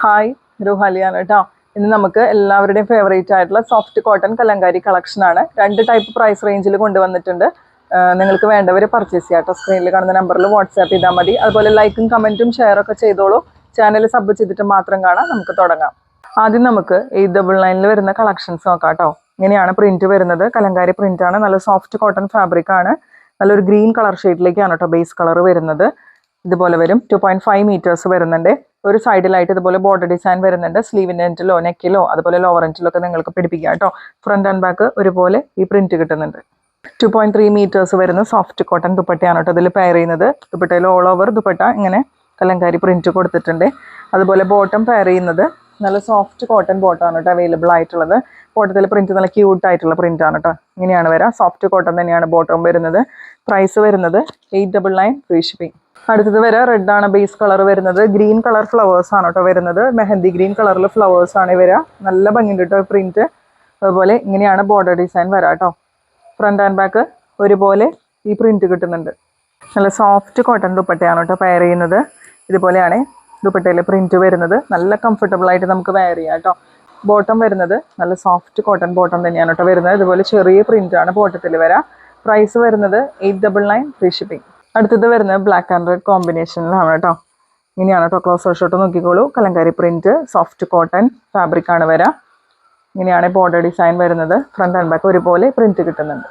Hi രുഹാലിയാണ് കേട്ടോ. ഇന്ന് നമുക്ക് എല്ലാവരുടെയും ഫേവറേറ്റ് ആയിട്ടുള്ള സോഫ്റ്റ് കോട്ടൺ കലങ്കാരി കളക്ഷനാണ്. 2 ടൈപ്പ് പ്രൈസ് റേഞ്ചിൽ കൊണ്ടുവന്നിട്ടുണ്ട്. നിങ്ങൾക്ക് വേണ്ടവർ പർച്ചേസ് ചെയ്യാം കേട്ടോ. സ്ക്രീനിൽ കാണുന്ന നമ്പറിൽ വാട്സാപ്പ് ചെയ്താൽ മതി. അതുപോലെ ലൈക്കും കമൻറ്റും ഷെയറൊക്കെ ചെയ്തോളൂ. ചാനൽ സബ് ചെയ്തിട്ട് മാത്രം കാണാം. നമുക്ക് തുടങ്ങാം. ആദ്യം നമുക്ക് 899 വരുന്ന കളക്ഷൻസ് നോക്കാം കേട്ടോ. ഇങ്ങനെയാണ് പ്രിന്റ് വരുന്നത്. കലങ്കാരി പ്രിന്റാണ്. നല്ല സോഫ്റ്റ് കോട്ടൺ ഫാബ്രിക് ആണ്. നല്ലൊരു ഗ്രീൻ കളർ ഷെയ്ഡിലേക്കാണ് കേട്ടോ ബേസ് കളർ വരുന്നത്. ഇതുപോലെ വരും. 2.5 മീറ്റേഴ്സ് വരുന്നുണ്ട്. ഒരു സൈഡിലായിട്ട് ഇതുപോലെ ബോർഡർ ഡിസൈൻ വരുന്നുണ്ട്. സ്ലീവിൻ്റെ എൻഡിലോ നെക്കിലോ അതുപോലെ ലോവർ എൻഡിലോ ഒക്കെ നിങ്ങൾക്ക് പിടിപ്പിക്കാം കേട്ടോ. ഫ്രണ്ട് ആൻഡ് ബാക്ക് ഒരുപോലെ ഈ പ്രിന്റ് കിട്ടുന്നുണ്ട്. 2.3 മീറ്റേഴ്സ് വരുന്ന സോഫ്റ്റ് കോട്ടൺ ദുപ്പട്ടയാണ് കേട്ടോ ഇതിൽ പെയർ ചെയ്യുന്നത്. ദുപ്പട്ടയിൽ ഓൾ ഓവർ ദുപ്പട്ട ഇങ്ങനെ കലങ്കാരി പ്രിന്റ് കൊടുത്തിട്ടുണ്ട്. അതുപോലെ ബോട്ടം പെയർ ചെയ്യുന്നത് നല്ല സോഫ്റ്റ് കോട്ടൺ ബോട്ടമാണ് കേട്ടോ അവൈലബിൾ ആയിട്ടുള്ളത്. ബോട്ടത്തിൽ പ്രിന്റ് നല്ല ക്യൂട്ട് ആയിട്ടുള്ള പ്രിന്റ് ആണ് കേട്ടോ. ഇങ്ങനെയാണ് വരാം. സോഫ്റ്റ് കോട്ടൺ തന്നെയാണ് ബോട്ടം വരുന്നത്. പ്രൈസ് വരുന്നത് 899 ഫ്രീ ഷിപ്പിംഗ്. അടുത്തത് വരെ റെഡ് ആണ് ബേസ് കളർ വരുന്നത്. ഗ്രീൻ കളർ ഫ്ലവേഴ്സ് ആണ് കേട്ടോ വരുന്നത്. മെഹന്തി ഗ്രീൻ കളറിൽ ഫ്ലവേഴ്സ് ആണ് വരിക. നല്ല ഭംഗിയുണ്ട് കേട്ടോ പ്രിന്റ്. അതുപോലെ ഇങ്ങനെയാണ് ബോർഡർ ഡിസൈൻ വരാം കേട്ടോ. ഫ്രണ്ട് ആൻഡ് ബാക്ക് ഒരുപോലെ ഈ പ്രിന്റ് കിട്ടുന്നുണ്ട്. നല്ല സോഫ്റ്റ് കോട്ടൺ ദുപ്പട്ടയാണ് കേട്ടോ പെയർ ചെയ്യുന്നത്. ഇതുപോലെയാണ് ദുപ്പട്ടയിൽ പ്രിന്റ് വരുന്നത്. നല്ല കംഫർട്ടബിൾ ആയിട്ട് നമുക്ക് വെയർ ചെയ്യാം കേട്ടോ. ബോട്ടം വരുന്നത് നല്ല സോഫ്റ്റ് കോട്ടൺ ബോട്ടം തന്നെയാണ് കേട്ടോ വരുന്നത്. ഇതുപോലെ ചെറിയ പ്രിന്റ് ആണ് ബോട്ടത്തിൽ വരാം. പ്രൈസ് വരുന്നത് 899 ഫ്രീ ഷിപ്പിംഗ്. അടുത്തത് വരുന്നത് ബ്ലാക്ക് ആൻഡ് റെഡ് കോമ്പിനേഷനിലാണ് കേട്ടോ. ഇങ്ങനെയാണ് കേട്ടോ. ക്ലോസർ ഷോട്ട് നോക്കിക്കോളൂ. Kalamkari print soft cotton fabric ആണ് വരാം. ഇങ്ങനെയാണ് ബോർഡർ ഡിസൈൻ വരുന്നത്. ഫ്രണ്ട് ആൻഡ് ബാക്ക് ഒരുപോലെ പ്രിന്റ് കിട്ടുന്നുണ്ട്.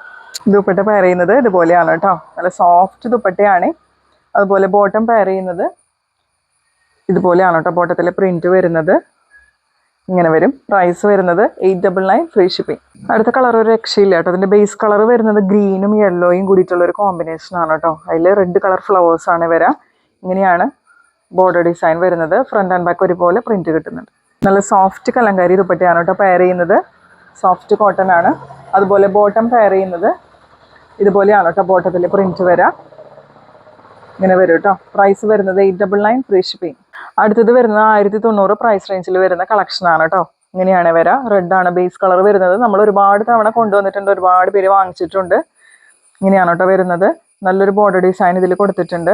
ദുപ്പട്ട പെയർ ചെയ്യുന്നത് ഇതുപോലെയാണ് കേട്ടോ. നല്ല സോഫ്റ്റ് ദുപ്പട്ടയാണ്. അതുപോലെ ബോട്ടം പെയർ ചെയ്യുന്നത് ഇതുപോലെയാണ് കേട്ടോ. ബോട്ടത്തിലെ പ്രിന്റ് വരുന്നത് ഇങ്ങനെ വരും. പ്രൈസ് വരുന്നത് 899 ഫ്രീ ഷിപ്പിംഗ്. അടുത്ത കളർ ഒരു രക്ഷയില്ല കേട്ടോ. അതിൻ്റെ ബേസ് കളർ വരുന്നത് ഗ്രീനും യെല്ലോയും കൂടിയിട്ടുള്ള ഒരു കോമ്പിനേഷൻ ആണ് കേട്ടോ. അതിൽ റെഡ് കളർ ഫ്ലവേഴ്സ് ആണ് വരാം. ഇങ്ങനെയാണ് ബോർഡർ ഡിസൈൻ വരുന്നത്. ഫ്രണ്ട് ആൻഡ് ബാക്ക് ഒരുപോലെ പ്രിന്റ് കിട്ടുന്നുണ്ട്. നല്ല സോഫ്റ്റ് കലങ്കാരി ദുപ്പട്ടയാണ് കേട്ടോ പെയർ ചെയ്യുന്നത്. സോഫ്റ്റ് കോട്ടൺ ആണ്. അതുപോലെ ബോട്ടം പെയർ ചെയ്യുന്നത് ഇതുപോലെയാണ് കേട്ടോ. ബോട്ടത്തിൽ പ്രിന്റ് വരാം. ഇങ്ങനെ വരും കേട്ടോ. പ്രൈസ് വരുന്നത് 899 ഫ്രീ ഷിപ്പിംഗ്. അടുത്തത് വരുന്നത് 1090 പ്രൈസ് റേഞ്ചിൽ വരുന്ന കളക്ഷൻ ആണ് കേട്ടോ. ഇങ്ങനെയാണ് വരാം. റെഡ് ആണ് ബേസ് കളർ വരുന്നത്. നമ്മൾ ഒരുപാട് തവണ കൊണ്ടുവന്നിട്ടുണ്ട്. ഒരുപാട് പേര് വാങ്ങിച്ചിട്ടുണ്ട്. ഇങ്ങനെയാണ് കേട്ടോ വരുന്നത്. നല്ലൊരു ബോർഡർ ഡിസൈൻ ഇതിൽ കൊടുത്തിട്ടുണ്ട്.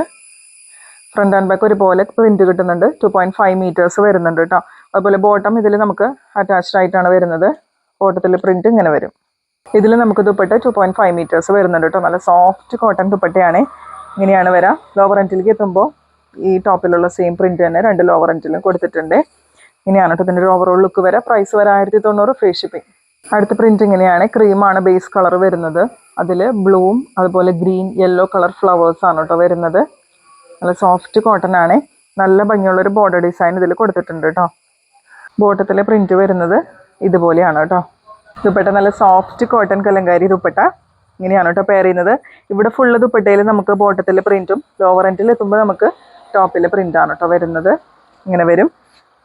ഫ്രണ്ട് ആൻഡ് ബാക്ക് ഒരുപോലെ പ്രിന്റ് കിട്ടുന്നുണ്ട്. 2.5 മീറ്റേഴ്സ് വരുന്നുണ്ട് കേട്ടോ. അതുപോലെ ബോട്ടം ഇതിൽ നമുക്ക് അറ്റാച്ച്ഡ് ആയിട്ടാണ് വരുന്നത്. ബോട്ടത്തിൽ പ്രിന്റ് ഇങ്ങനെ വരും. ഇതിൽ നമുക്ക് ദുപ്പട്ട 2.5 മീറ്റേഴ്സ് വരുന്നുണ്ട് കേട്ടോ. നല്ല സോഫ്റ്റ് കോട്ടൺ ദുപ്പട്ടയാണ്. ഇങ്ങനെയാണ് വരാം. ലോവർ എൻഡിലേക്ക് എത്തുമ്പോൾ ഈ ടോപ്പിലുള്ള സെയിം പ്രിന്റ് തന്നെ 2 ലോവർ എൻഡിലും കൊടുത്തിട്ടുണ്ട്. ഇങ്ങനെയാണ് കേട്ടോ ഇതിൻ്റെ ഒരു ഓവറോൾ ലുക്ക് വരാം. പ്രൈസ് വരെ 1090 ഫ്രീ ഷിപ്പിംഗ്. അടുത്ത പ്രിന്റ് ഇങ്ങനെയാണ്. ക്രീമാണ് ബേസ് കളർ വരുന്നത്. അതിൽ ബ്ലൂവും അതുപോലെ ഗ്രീൻ യെല്ലോ കളർ ഫ്ലവേഴ്സ് ആണ് കേട്ടോ വരുന്നത്. നല്ല സോഫ്റ്റ് കോട്ടൺ ആണ്. നല്ല ഭംഗിയുള്ളൊരു ബോർഡർ ഡിസൈൻ ഇതിൽ കൊടുത്തിട്ടുണ്ട് കേട്ടോ. ബോട്ടത്തിലെ പ്രിന്റ് വരുന്നത് ഇതുപോലെയാണ് കേട്ടോ. ദുപ്പട്ട നല്ല സോഫ്റ്റ് കോട്ടൺ കലങ്കാരി ദുപ്പട്ട. ഇങ്ങനെയാണ് കേട്ടോ പെയർ ചെയ്യുന്നത്. ഇവിടെ ഫുള്ള് ദുപ്പട്ടയിൽ നമുക്ക് ബോട്ടത്തിലെ പ്രിന്റും ലോവർ എൻഡിൽ എത്തുമ്പോൾ നമുക്ക് ടോപ്പിലെ പ്രിന്റാണ് കേട്ടോ വരുന്നത്. ഇങ്ങനെ വരും.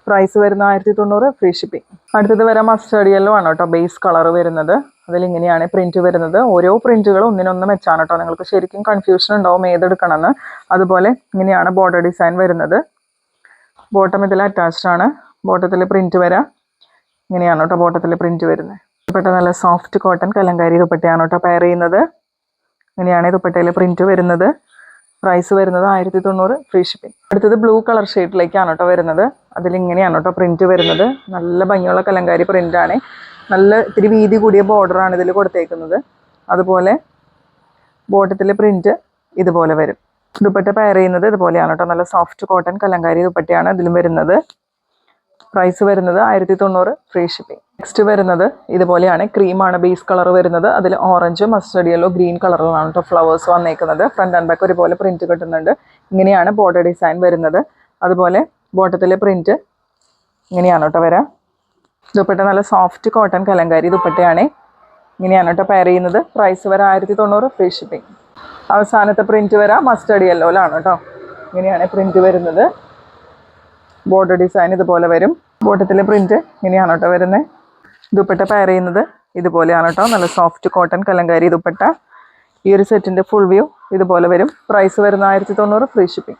പ്രൈസ് വരുന്ന 1090 ഫ്രീ ഷിപ്പിംഗ്. അടുത്തത് വരാൻ മസ്റ്റേർഡ് യെല്ലോ ആണ് കേട്ടോ ബേസ് കളർ വരുന്നത്. അതിലിങ്ങനെയാണ് പ്രിന്റ് വരുന്നത്. ഓരോ പ്രിന്റുകളും ഒന്നിനൊന്ന് മെച്ചാണ് കേട്ടോ. നിങ്ങൾക്ക് ശരിക്കും കൺഫ്യൂഷൻ ഉണ്ടാവും ഏതെടുക്കണമെന്ന്. അതുപോലെ ഇങ്ങനെയാണ് ബോർഡർ ഡിസൈൻ വരുന്നത്. ബോട്ടം ഇതിൽ അറ്റാച്ച്ഡ് ആണ്. ബോട്ടത്തിൽ പ്രിന്റ് വരാം. ഇങ്ങനെയാണ് കേട്ടോ ബോട്ടത്തിൽ പ്രിന്റ് വരുന്നത്. ദുപ്പട്ട നല്ല സോഫ്റ്റ് കോട്ടൺ കലങ്കാരി ദുപ്പട്ടയാണ് കേട്ടോ പെയർ ചെയ്യുന്നത്. ഇങ്ങനെയാണ് ദുപ്പട്ടയിൽ പ്രിന്റ് വരുന്നത്. പ്രൈസ് വരുന്നത് 1090 ഫ്രീ ഷിപ്പിംഗ്. അടുത്തത് ബ്ലൂ കളർ ഷെയ്ഡിലേക്കാണ് കേട്ടോ വരുന്നത്. അതിലിങ്ങനെയാണ് കേട്ടോ പ്രിന്റ് വരുന്നത്. നല്ല ഭംഗിയുള്ള കലങ്കാരി പ്രിന്റ് ആണ്. നല്ല ഇത്തിരി വീതി കൂടിയ ബോർഡറാണ് ഇതിൽ കൊടുത്തേക്കുന്നത്. അതുപോലെ ബോട്ടത്തിലെ പ്രിന്റ് ഇതുപോലെ വരും. ദുപ്പട്ട പെയർ ചെയ്യുന്നത് ഇതുപോലെയാണ് കേട്ടോ. നല്ല സോഫ്റ്റ് കോട്ടൺ കലങ്കാരി ദുപ്പട്ടയാണ് ഇതിലും വരുന്നത്. പ്രൈസ് വരുന്നത് 1090 ഫ്രീ ഷിപ്പിംഗ്. നെക്സ്റ്റ് വരുന്നത് ഇതുപോലെയാണ്. ക്രീമാണ് ബേസ് കളർ വരുന്നത്. അതിൽ ഓറഞ്ച് മസ്റ്റേർഡ് യെല്ലോ ഗ്രീൻ കളറിലാണ് കേട്ടോ ഫ്ലവേഴ്സ് വന്നേക്കുന്നത്. ഫ്രണ്ട് ആൻഡ് ബാക്ക് ഒരുപോലെ പ്രിന്റ് കിട്ടുന്നുണ്ട്. ഇങ്ങനെയാണ് ബോർഡർ ഡിസൈൻ വരുന്നത്. അതുപോലെ ബോട്ടത്തിലെ പ്രിന്റ് ഇങ്ങനെയാണ് കേട്ടോ വരാം. ദുപ്പട്ട നല്ല സോഫ്റ്റ് കോട്ടൺ കലങ്കാരി ദുപ്പട്ടയാണ്. ഇങ്ങനെയാണ് കേട്ടോ പെയർ ചെയ്യുന്നത്. പ്രൈസ് വരെ 1090 ഫ്രീ ഷിപ്പിംഗ്. അവസാനത്തെ പ്രിന്റ് വരാം മസ്റ്റേർഡ് യെല്ലോയിലാണ് കേട്ടോ. ഇങ്ങനെയാണ് പ്രിന്റ് വരുന്നത്. ബോർഡർ ഡിസൈൻ ഇതുപോലെ വരും. ബോട്ടത്തിലെ പ്രിന്റ് ഇങ്ങനെയാണ് കേട്ടോ വരുന്നത്. ദുപ്പട്ട പെയർ ചെയ്യുന്നത് ഇതുപോലെയാണ് കേട്ടോ. നല്ല സോഫ്റ്റ് കോട്ടൺ കലങ്കാരി ദുപ്പട്ട. ഈ ഒരു സെറ്റിൻ്റെ ഫുൾ വ്യൂ ഇതുപോലെ വരും. പ്രൈസ് വരുന്ന 1090 ഫ്രീ ഷിപ്പിംഗ്.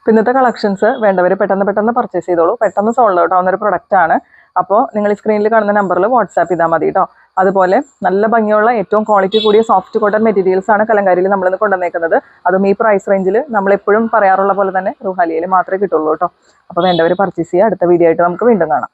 ഇന്നത്തെ കളക്ഷൻസ് വേണ്ടവർ പെട്ടെന്ന് പർച്ചേസ് ചെയ്തോളൂ. പെട്ടെന്ന് സോൾഡ് ഔട്ട് ആവുന്നൊരു പ്രൊഡക്റ്റ് ആണ്. അപ്പോൾ നിങ്ങൾ ഈ സ്ക്രീനിൽ കാണുന്ന നമ്പറിൽ വാട്സാപ്പ് ചെയ്താൽ മതി കേട്ടോ. അതുപോലെ നല്ല ഭംഗിയുള്ള ഏറ്റവും ക്വാളിറ്റി കൂടിയ സോഫ്റ്റ് കോട്ടൺ മെറ്റീരിയൽസ് ആണ് കലങ്കാരിയിൽ നമ്മളിന്ന് കൊണ്ടുവന്നേക്കുന്നത്. അതും ഈ പ്രൈസ് റേഞ്ചിൽ നമ്മളെപ്പോഴും പറയാറുള്ള പോലെ തന്നെ റുഹാലിയയിൽ മാത്രമേ കിട്ടുള്ളൂ കേട്ടോ. അപ്പോൾ വേണ്ടവർ പർച്ചേസ് ചെയ്യുക. അടുത്ത വീഡിയോ ആയിട്ട് നമുക്ക് വീണ്ടും കാണാം.